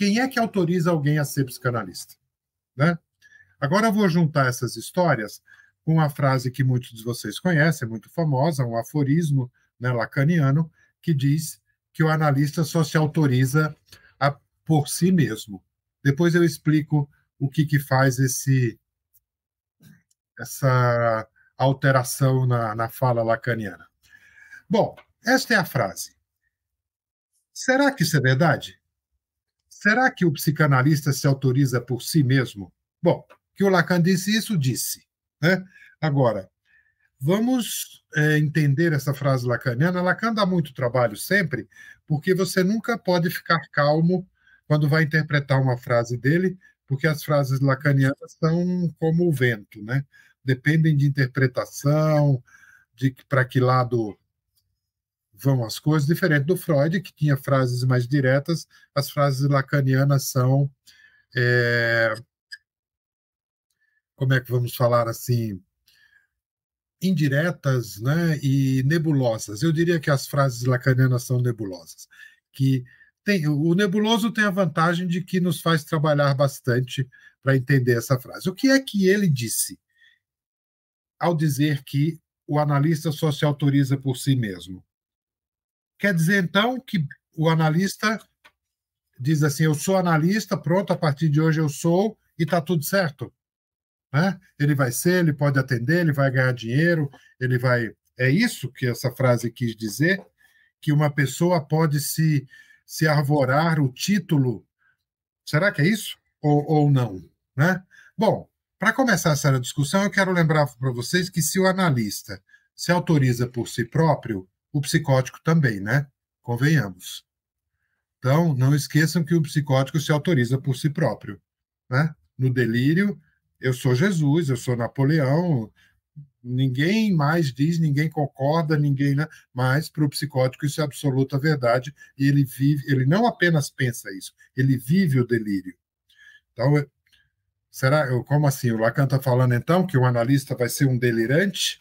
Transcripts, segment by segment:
quem é que autoriza alguém a ser psicanalista? Né? Agora eu vou juntar essas histórias com uma frase que muitos de vocês conhecem, muito famosa, um aforismo, né, lacaniano, que diz que o analista só se autoriza por si mesmo. Depois eu explico o que faz essa alteração na fala lacaniana. Bom, esta é a frase. Será que isso é verdade? Será que o psicanalista se autoriza por si mesmo? Bom, que o Lacan disse isso, disse. Né? Agora, vamos entender essa frase lacaniana. Lacan dá muito trabalho sempre, porque você nunca pode ficar calmo quando vai interpretar uma frase dele, porque as frases lacanianas são como o vento, né? Dependem de interpretação, de para que lado vão as coisas, diferente do Freud, que tinha frases mais diretas, as frases lacanianas são, como é que vamos falar assim, indiretas, né, e nebulosas. Eu diria que as frases lacanianas são nebulosas. O nebuloso tem a vantagem de que nos faz trabalhar bastante para entender essa frase. O que é que ele disse ao dizer que o analista só se autoriza por si mesmo? Quer dizer, então, que o analista diz assim, eu sou analista, pronto, a partir de hoje eu sou, e está tudo certo? Né? Ele vai ser, ele pode atender, ele vai ganhar dinheiro, ele vai... É isso que essa frase quis dizer, que uma pessoa pode se arvorar o título. Será que é isso? Ou não? Né? Bom, para começar essa discussão, eu quero lembrar para vocês que se o analista se autoriza por si próprio, o psicótico também, né? Convenhamos. Então, não esqueçam que o psicótico se autoriza por si próprio. Né? No delírio, eu sou Jesus, eu sou Napoleão, ninguém mais diz, ninguém concorda, ninguém, né? Mas para o psicótico isso é absoluta verdade e ele vive, ele não apenas pensa isso, ele vive o delírio. Então, como assim? O Lacan está falando então que o analista vai ser um delirante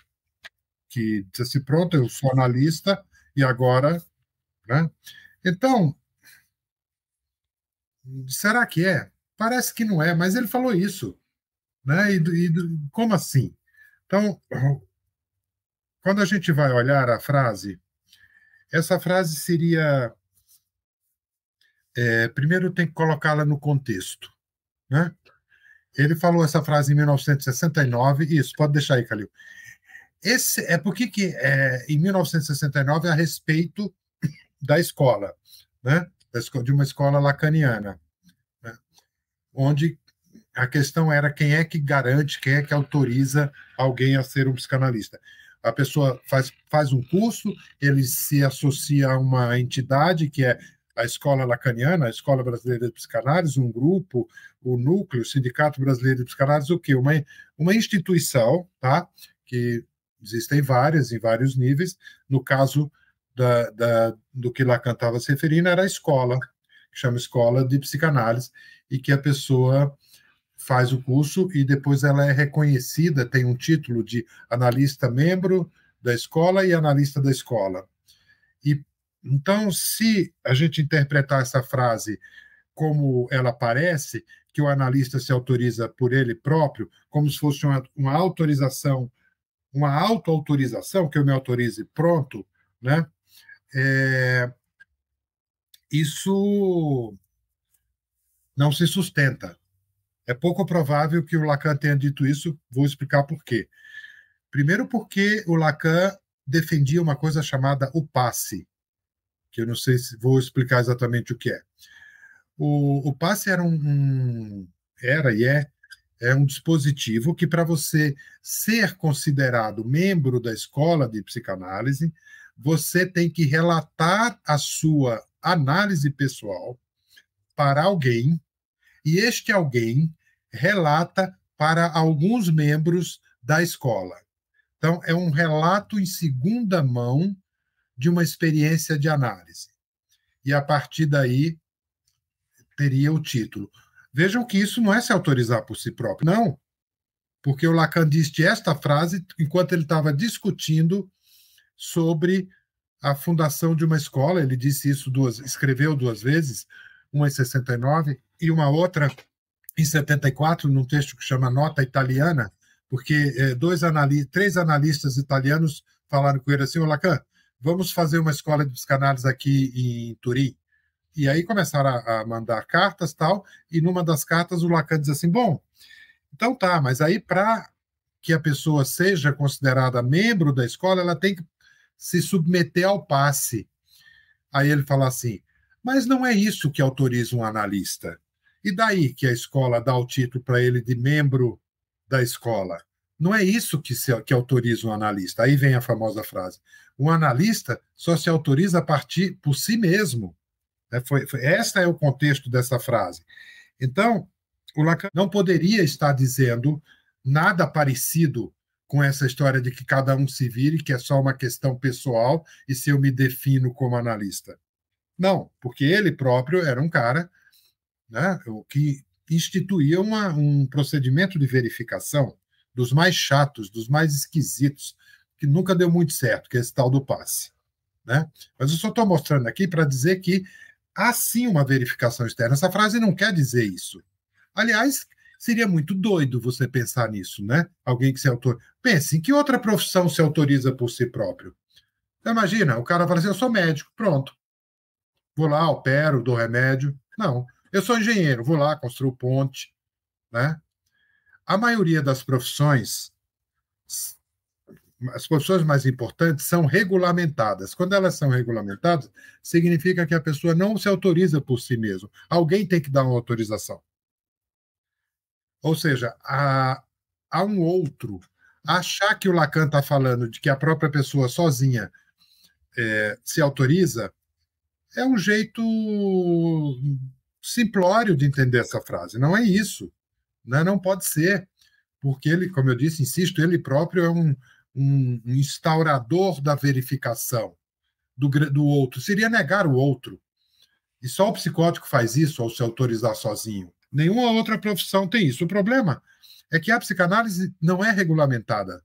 que diz assim, pronto, eu sou analista e agora, né? Então, será que é? Parece que não é, mas ele falou isso, né? Como assim? Então, quando a gente vai olhar a frase, essa frase seria. Primeiro tem que colocá-la no contexto. Né? Ele falou essa frase em 1969, isso, pode deixar aí, Calil. Porque em 1969 a respeito da escola, né? De uma escola lacaniana, né? Onde a questão era quem é que garante, quem é que autoriza alguém a ser um psicanalista. A pessoa faz um curso, ele se associa a uma entidade que é a Escola Lacaniana, a Escola Brasileira de Psicanálise, um grupo, o núcleo, o Sindicato Brasileiro de Psicanálise, o quê? Uma instituição, tá? Que existem várias, em vários níveis. No caso do que Lacan estava se referindo, era a escola, que chama Escola de Psicanálise, e que a pessoa faz o curso e depois ela é reconhecida, tem um título de analista membro da escola e analista da escola. E então, se a gente interpretar essa frase como ela parece, que o analista se autoriza por ele próprio, como se fosse uma autorização, uma auto-autorização, que eu me autorize pronto, né? Isso não se sustenta. É pouco provável que o Lacan tenha dito isso, vou explicar por quê. Primeiro porque o Lacan defendia uma coisa chamada o passe, que eu não sei se vou explicar exatamente o que é. O passe era e é um dispositivo que, para você ser considerado membro da escola de psicanálise, você tem que relatar a sua análise pessoal para alguém, e este alguém relata para alguns membros da escola. Então, é um relato em segunda mão de uma experiência de análise. E, a partir daí, teria o título. Vejam que isso não é se autorizar por si próprio, não, porque o Lacan disse esta frase enquanto ele estava discutindo sobre a fundação de uma escola, ele disse isso escreveu duas vezes, uma em 69 e uma outra em 74, num texto que chama Nota Italiana, porque três analistas italianos falaram com ele assim: ô Lacan, vamos fazer uma escola de psicanálise aqui em Turim. E aí começaram a mandar cartas tal, e numa das cartas o Lacan diz assim: bom, então tá, mas aí para que a pessoa seja considerada membro da escola, ela tem que se submeter ao passe. Aí ele fala assim: mas não é isso que autoriza um analista. E daí que a escola dá o título para ele de membro da escola? Não é isso que autoriza um analista. Aí vem a famosa frase: um analista só se autoriza a partir por si mesmo. Esse é o contexto dessa frase. Então, o Lacan não poderia estar dizendo nada parecido com essa história de que cada um se vire, que é só uma questão pessoal e se eu me defino como analista. Não, porque ele próprio era um cara, né, que instituía um procedimento de verificação dos mais chatos, dos mais esquisitos, que nunca deu muito certo, que é esse tal do passe. Né? Mas eu só estou mostrando aqui para dizer que há sim uma verificação externa. Essa frase não quer dizer isso. Aliás, seria muito doido você pensar nisso, né? Alguém que se autoriza. Pense, em que outra profissão se autoriza por si próprio? Então, imagina, o cara fala assim: eu sou médico, pronto. Vou lá, opero, dou remédio. Não. Eu sou engenheiro, vou lá, construo ponte. Né? A maioria das profissões, as profissões mais importantes, são regulamentadas. Quando elas são regulamentadas, significa que a pessoa não se autoriza por si mesma. Alguém tem que dar uma autorização. Ou seja, há um outro. Achar que o Lacan está falando de que a própria pessoa sozinha se autoriza é um jeito simplório de entender essa frase. Não é isso. Né? Não pode ser. Porque ele, como eu disse, insisto, ele próprio é um instaurador da verificação do outro. Seria negar o outro. E só o psicótico faz isso ao se autorizar sozinho. Nenhuma outra profissão tem isso. O problema é que a psicanálise não é regulamentada.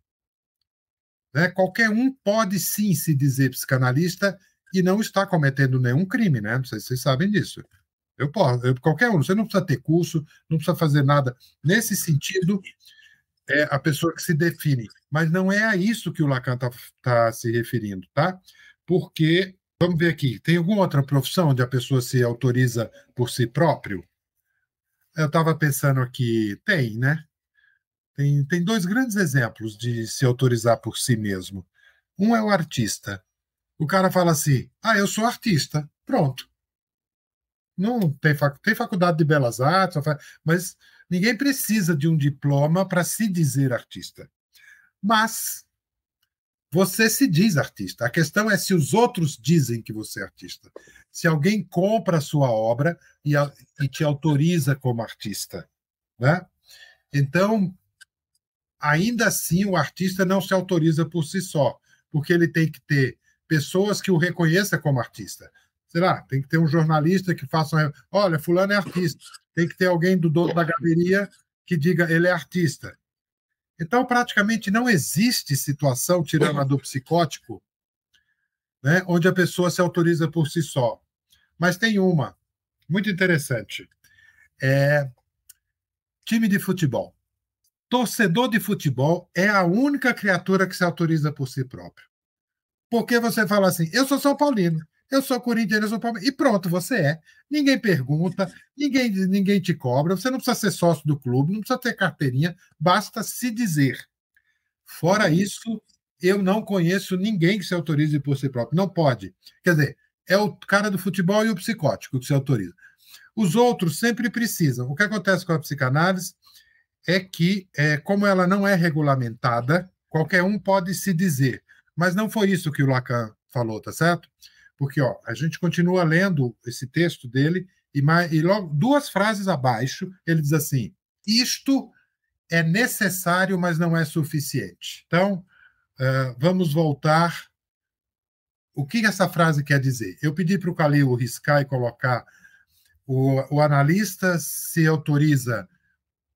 Né? Qualquer um pode sim se dizer psicanalista e não está cometendo nenhum crime, né? Não sei se vocês sabem disso. Eu posso, qualquer um, você não precisa ter curso, não precisa fazer nada. Nesse sentido, é a pessoa que se define. Mas não é a isso que o Lacan está se referindo, tá? Porque, vamos ver aqui, tem alguma outra profissão onde a pessoa se autoriza por si próprio? Eu estava pensando aqui, tem, né? Tem dois grandes exemplos de se autorizar por si mesmo. Um é o artista. O cara fala assim: ah, eu sou artista. Pronto. Não tem faculdade de belas artes, mas ninguém precisa de um diploma para se dizer artista. Mas você se diz artista. A questão é se os outros dizem que você é artista. Se alguém compra a sua obra e te autoriza como artista. Né? Então, ainda assim, o artista não se autoriza por si só, porque ele tem que ter pessoas que o reconheçam como artista. Sei lá, tem que ter um jornalista que faça olha, fulano é artista. Tem que ter alguém do dono da galeria que diga ele é artista. Então, praticamente não existe situação, tirando a do psicótico, né, onde a pessoa se autoriza por si só. Mas tem uma, muito interessante. Time de futebol. Torcedor de futebol é a única criatura que se autoriza por si próprio. Porque você fala assim: eu sou São Paulino, eu sou corintiano, eu sou palmeirense. E pronto, você é. Ninguém pergunta, ninguém te cobra, você não precisa ser sócio do clube, não precisa ter carteirinha, basta se dizer. Fora isso, eu não conheço ninguém que se autorize por si próprio. Não pode. Quer dizer, é o cara do futebol e o psicótico que se autoriza. Os outros sempre precisam. O que acontece com a psicanálise é que, como ela não é regulamentada, qualquer um pode se dizer. Mas não foi isso que o Lacan falou, tá certo? Porque a gente continua lendo esse texto dele e logo duas frases abaixo ele diz assim: isto é necessário, mas não é suficiente. Então, vamos voltar. O que essa frase quer dizer? Eu pedi para o Calil riscar e colocar: o analista se autoriza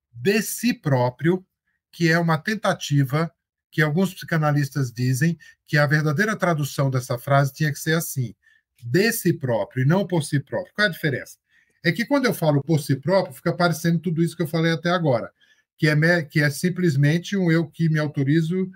de si próprio, que é uma tentativa que alguns psicanalistas dizem que a verdadeira tradução dessa frase tinha que ser assim: de si próprio e não por si próprio. Qual é a diferença? É que quando eu falo por si próprio, fica parecendo tudo isso que eu falei até agora, que é simplesmente um eu que me autorizo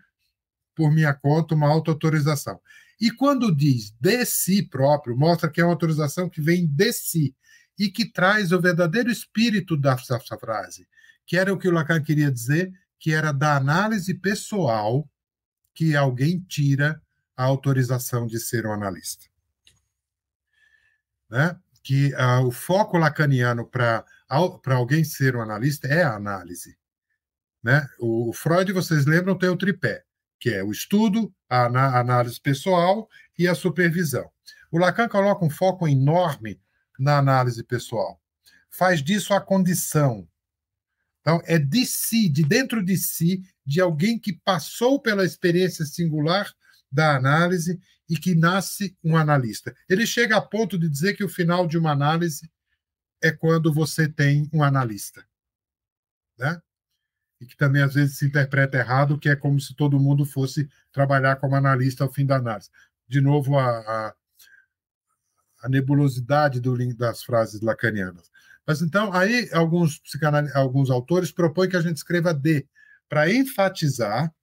por minha conta, uma auto-autorização. E quando diz de si próprio, mostra que é uma autorização que vem de si e que traz o verdadeiro espírito dessa frase, que era o que o Lacan queria dizer, que era da análise pessoal que alguém tira a autorização de ser um analista. Né? Que o foco lacaniano para alguém ser um analista é a análise. Né? O Freud, vocês lembram, tem o tripé, que é o estudo, a análise pessoal e a supervisão. O Lacan coloca um foco enorme na análise pessoal. Faz disso a condição. Então, é de si, de dentro de si, de alguém que passou pela experiência singular da análise e que nasce um analista. Ele chega a ponto de dizer que o final de uma análise é quando você tem um analista. Né? E que também às vezes se interpreta errado, que é como se todo mundo fosse trabalhar como analista ao fim da análise. De novo, a nebulosidade das frases lacanianas. Mas então, aí alguns autores propõem que a gente escreva D, para enfatizar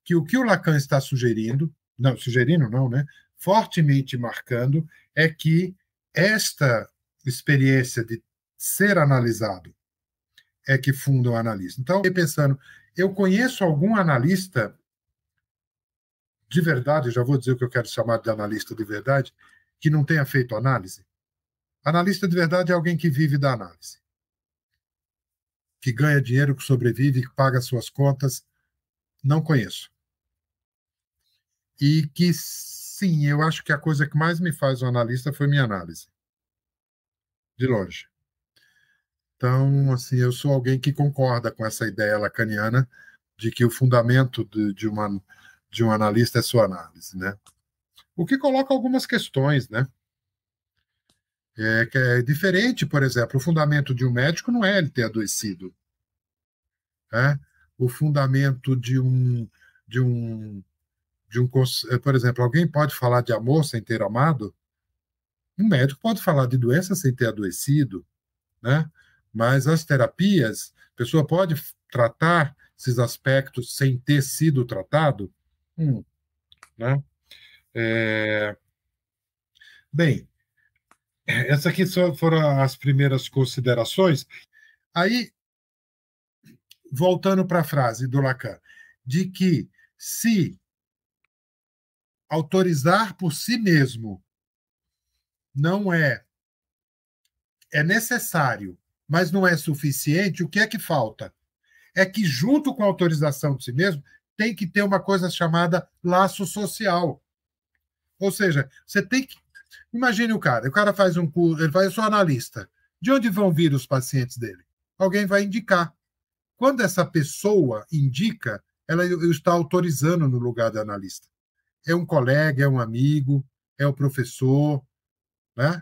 que o Lacan está sugerindo, não, né? Fortemente marcando, é que esta experiência de ser analisado é que funda o analista. Então, eu fiquei pensando, eu conheço algum analista de verdade, já vou dizer o que eu quero chamar de analista de verdade, que não tenha feito análise? Analista de verdade é alguém que vive da análise, que ganha dinheiro, que sobrevive, que paga suas contas. Não conheço. E que, sim, eu acho que a coisa que mais me faz um analista foi minha análise. De longe. Então, assim, eu sou alguém que concorda com essa ideia lacaniana de que o fundamento de um analista é sua análise, né? O que coloca algumas questões, né? Que é diferente, por exemplo, o fundamento de um médico não é ele ter adoecido. Né? O fundamento de um, por exemplo, alguém pode falar de amor sem ter amado? Um médico pode falar de doença sem ter adoecido, né? Mas as terapias, a pessoa pode tratar esses aspectos sem ter sido tratado? Né? Bem, essas aqui foram as primeiras considerações. Aí, voltando para a frase do Lacan, de que se autorizar por si mesmo não é necessário, mas não é suficiente, o que é que falta? É que, junto com a autorização de si mesmo, tem que ter uma coisa chamada laço social. Ou seja, você tem que. Imagine o cara faz um curso, ele faz, eu sou analista. De onde vão vir os pacientes dele? Alguém vai indicar. Quando essa pessoa indica, ela está autorizando no lugar do analista. É um colega, é um amigo, é o professor, né?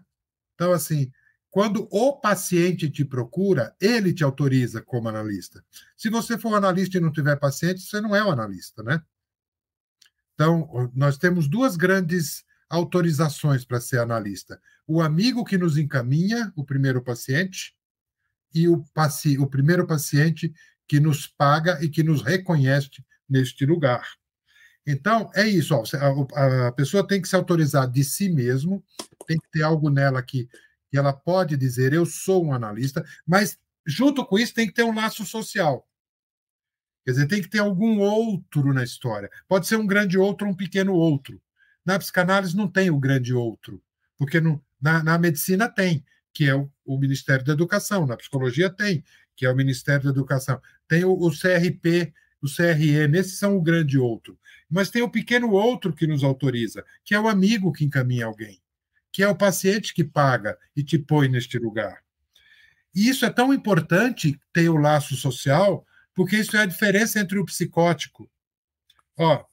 Então, assim, quando o paciente te procura, ele te autoriza como analista. Se você for analista e não tiver paciente, você não é um analista, né? Então, nós temos duas grandes autorizações para ser analista. O amigo que nos encaminha, o primeiro paciente, e o primeiro paciente que nos paga e que nos reconhece neste lugar. Então, é isso. Ó, a pessoa tem que se autorizar de si mesmo, tem que ter algo nela que ela pode dizer, eu sou um analista, mas, junto com isso, tem que ter um laço social. Quer dizer, tem que ter algum outro na história. Pode ser um grande outro ou um pequeno outro. Na psicanálise não tem o grande outro, porque na medicina tem, que é o Ministério da Educação. Na psicologia tem, que é o Ministério da Educação. Tem o CRP, o CRM, esses são o grande outro. Mas tem o pequeno outro que nos autoriza, que é o amigo que encaminha alguém, que é o paciente que paga e te põe neste lugar. E isso é tão importante, ter o laço social, porque isso é a diferença entre o psicótico. Ó,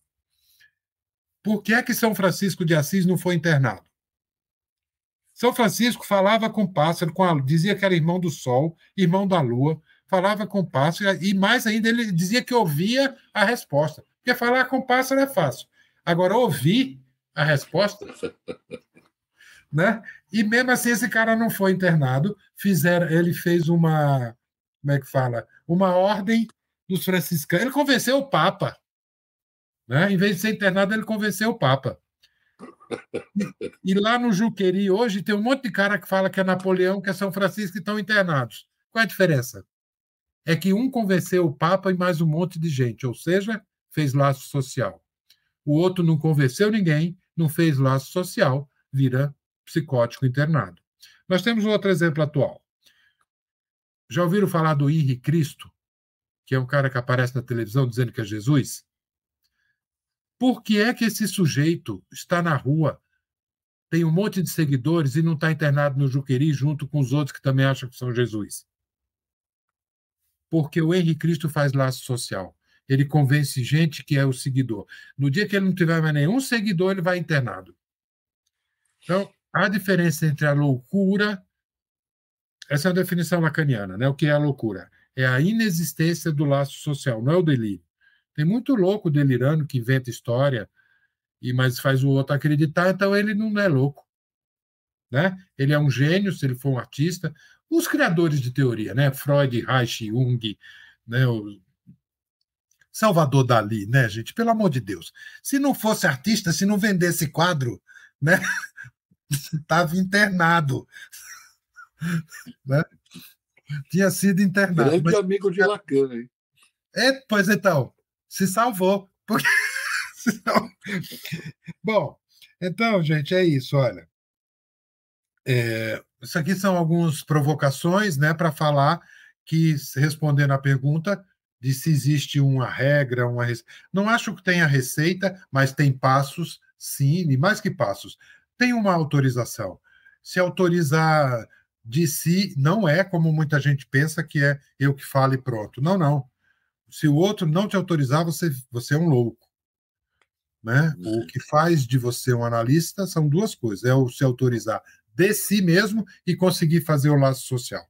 por que é que São Francisco de Assis não foi internado? São Francisco falava com o pássaro, dizia que era irmão do sol, irmão da lua, falava com o pássaro, e mais ainda, ele dizia que ouvia a resposta. Porque falar com o pássaro é fácil. Agora, ouvir a resposta. né? E mesmo assim esse cara não foi internado, ele fez uma, como é que fala? Uma ordem dos franciscanos. Ele convenceu o Papa, né? Em vez de ser internado, ele convenceu o Papa. E lá no Juqueri hoje tem um monte de cara que fala que é Napoleão, que é São Francisco e estão internados. Qual é a diferença? É que um convenceu o Papa e mais um monte de gente, ou seja, fez laço social. O outro não convenceu ninguém, não fez laço social, vira psicótico internado. Nós temos um outro exemplo atual. Já ouviram falar do Henri Cristo, que é um cara que aparece na televisão dizendo que é Jesus? Por que é que esse sujeito está na rua, tem um monte de seguidores e não está internado no Juqueri junto com os outros que também acham que são Jesus? Porque o Henri Cristo faz laço social. Ele convence gente que é o seguidor. No dia que ele não tiver mais nenhum seguidor, ele vai internado. Então, a diferença entre a loucura, essa é a definição lacaniana, né? O que é a loucura? É a inexistência do laço social, não é o delírio. Tem muito louco delirando que inventa história, mas faz o outro acreditar, então ele não é louco, né? Ele é um gênio, se ele for um artista. Os criadores de teoria, né? Freud, Reich, Jung, né? O Salvador Dalí, né, gente? Pelo amor de Deus. Se não fosse artista, se não vendesse quadro, né? Estava internado, né? Tinha sido internado. Grande Mas, amigo de Lacan, hein? pois então, se salvou. Porque, bom, então, gente, é isso, olha. Isso aqui são algumas provocações, né, para falar que, respondendo à pergunta de se existe uma regra, não acho que tenha receita, mas tem passos, sim, e mais que passos. Tem uma autorização. Se autorizar de si, não é como muita gente pensa que é eu que falo e pronto. Não, não. Se o outro não te autorizar, você é um louco. Né? O que faz de você um analista são duas coisas: é o se autorizar de si mesmo e conseguir fazer o laço social.